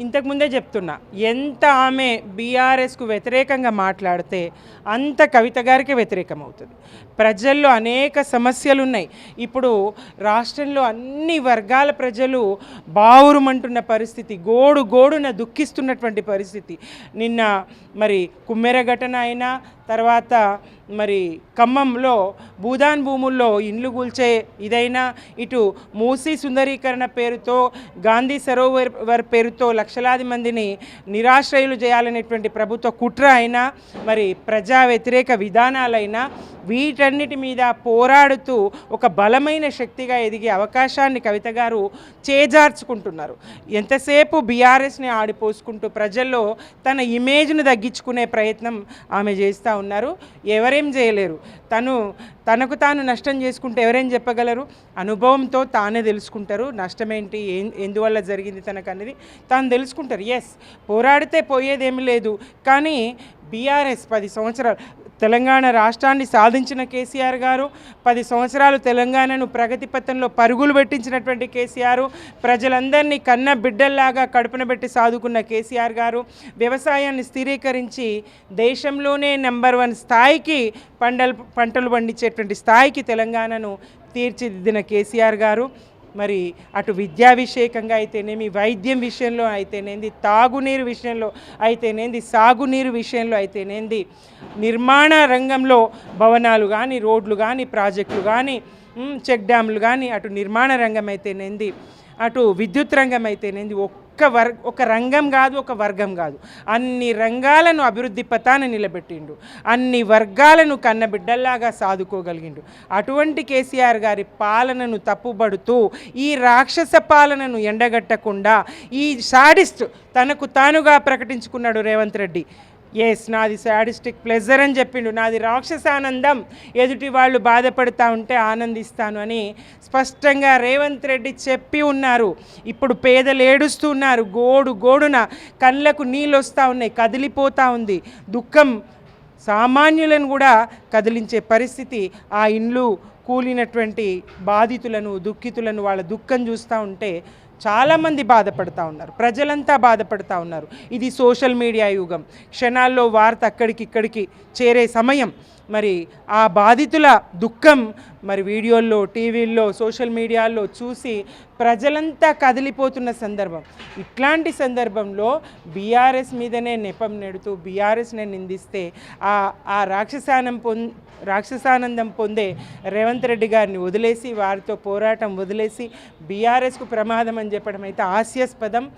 ఇంతకుముందే చెప్తున్నా, ఎంత ఆమె బీఆర్ఎస్కు వ్యతిరేకంగా మాట్లాడితే అంత కవిత గారికి వ్యతిరేకం అవుతుంది. ప్రజల్లో అనేక సమస్యలు ఉన్నాయి. ఇప్పుడు రాష్ట్రంలో అన్ని వర్గాల ప్రజలు బావురుమంటున్న పరిస్థితి, గోడున దుఃఖిస్తున్నటువంటి పరిస్థితి. నిన్న మరి కుమ్మెర ఘటన అయినా, తర్వాత మరి ఖమ్మంలో భూదాన్ భూముల్లో ఇండ్లు ఇదైనా, ఇటు మూసీ సుందరీకరణ పేరుతో, గాంధీ సరోవర్ పేరుతో లక్షలాది మందిని నిరాశ్రయులు చేయాలనేటువంటి ప్రభుత్వ కుట్ర అయినా, మరి ప్రజా వ్యతిరేక విధానాలైనా, వీటన్నిటి మీద పోరాడుతూ ఒక బలమైన శక్తిగా ఎదిగే అవకాశాన్ని కవిత గారు చేజార్చుకుంటున్నారు. ఎంతసేపు బీఆర్ఎస్ని ఆడిపోసుకుంటూ ప్రజల్లో తన ఇమేజ్ను తగ్గించుకునే ప్రయత్నం ఆమె చేస్తూ ఉన్నారు. ఎవరేం చేయలేరు. తనకు తాను నష్టం చేసుకుంటే ఎవరేం చెప్పగలరు? అనుభవంతో తానే తెలుసుకుంటారు. నష్టమేంటి, ఎందువల్ల జరిగింది తనకు అనేది తాను తెలుసుకుంటారు. ఎస్, పోరాడితే పోయేదేమీ లేదు. కానీ బీఆర్ఎస్ 10 సంవత్సరాలు తెలంగాణ రాష్ట్రాన్ని సాధించిన కేసీఆర్ గారు, 10 సంవత్సరాలు తెలంగాణను ప్రగతి పథంలో పరుగులు పెట్టించినటువంటి కేసీఆర్, ప్రజలందరినీ కన్న బిడ్డల్లాగా కడుపున పెట్టి సాదుకున్న కేసీఆర్ గారు, వ్యవసాయాన్ని స్థిరీకరించి దేశంలోనే నెంబర్ 1 స్థాయికి పంటలు పండించేటువంటి స్థాయికి తెలంగాణను తీర్చిదిద్దిన కేసీఆర్ గారు, మరి అటు విద్యాభిషేకంగా అయితేనేమి, వైద్యం విషయంలో అయితేనేది, తాగునీరు విషయంలో అయితేనేది, సాగునీరు విషయంలో అయితేనేది, నిర్మాణ రంగంలో భవనాలు కానీ, రోడ్లు కానీ, ప్రాజెక్టులు కానీ, చెక్ డ్యాములు కానీ, అటు నిర్మాణ రంగం అయితేనేది, అటు విద్యుత్ రంగం అయితేనేది, ఒక రంగం కాదు, ఒక వర్గం కాదు, అన్ని రంగాలను అభివృద్ధి పథాన నిలబెట్టిండు. అన్ని వర్గాలను కన్నబిడ్డల్లాగా సాదుకోగలిగిండు. అటువంటి కేసీఆర్ గారి పాలనను తప్పుబడుతూ, ఈ రాక్షస పాలనను ఎండగట్టకుండా ఈ సాడిస్ట్ తనకు తానుగా ప్రకటించుకున్నాడు రేవంత్ రెడ్డి. ఎస్, నాది సాడిస్టిక్ ప్లెజర్ అని చెప్పిండు. నాది రాక్షసానందం, ఎదుటి వాళ్ళు బాధపడుతూ ఉంటే ఆనందిస్తాను అని స్పష్టంగా రేవంత్ రెడ్డి చెప్పి ఉన్నారు. ఇప్పుడు పేదలు ఏడుస్తున్నారు. గోడున కళ్ళకు నీళ్ళు వస్తూ ఉన్నాయి, కదిలిపోతూ ఉంది దుఃఖం. సామాన్యులను కూడా కదిలించే పరిస్థితి. ఆ ఇండ్లు కూలినటువంటి బాధితులను, దుఃఖితులను, వాళ్ళ దుఃఖం చూస్తూ ఉంటే చాలామంది బాధపడుతూ ఉన్నారు. ప్రజలంతా బాధపడుతూ ఉన్నారు. ఇది సోషల్ మీడియా యుగం. క్షణాల్లో వార్త అక్కడికిక్కడికి చేరే సమయం. మరి ఆ బాధితుల దుఃఖం మరి వీడియోల్లో, టీవీల్లో, సోషల్ మీడియాల్లో చూసి ప్రజలంతా కదిలిపోతున్న సందర్భం. ఇట్లాంటి సందర్భంలో బీఆర్ఎస్ మీదనే నెపం నెడుతూ బీఆర్ఎస్ని నిందిస్తే ఆ రాక్షసానందం పొందే రేవంత్ రెడ్డి గారిని వదిలేసి, వారితో పోరాటం వదిలేసి బీఆర్ఎస్కు ప్రమాదం అని చెప్పడం అయితే హాస్యాస్పదం.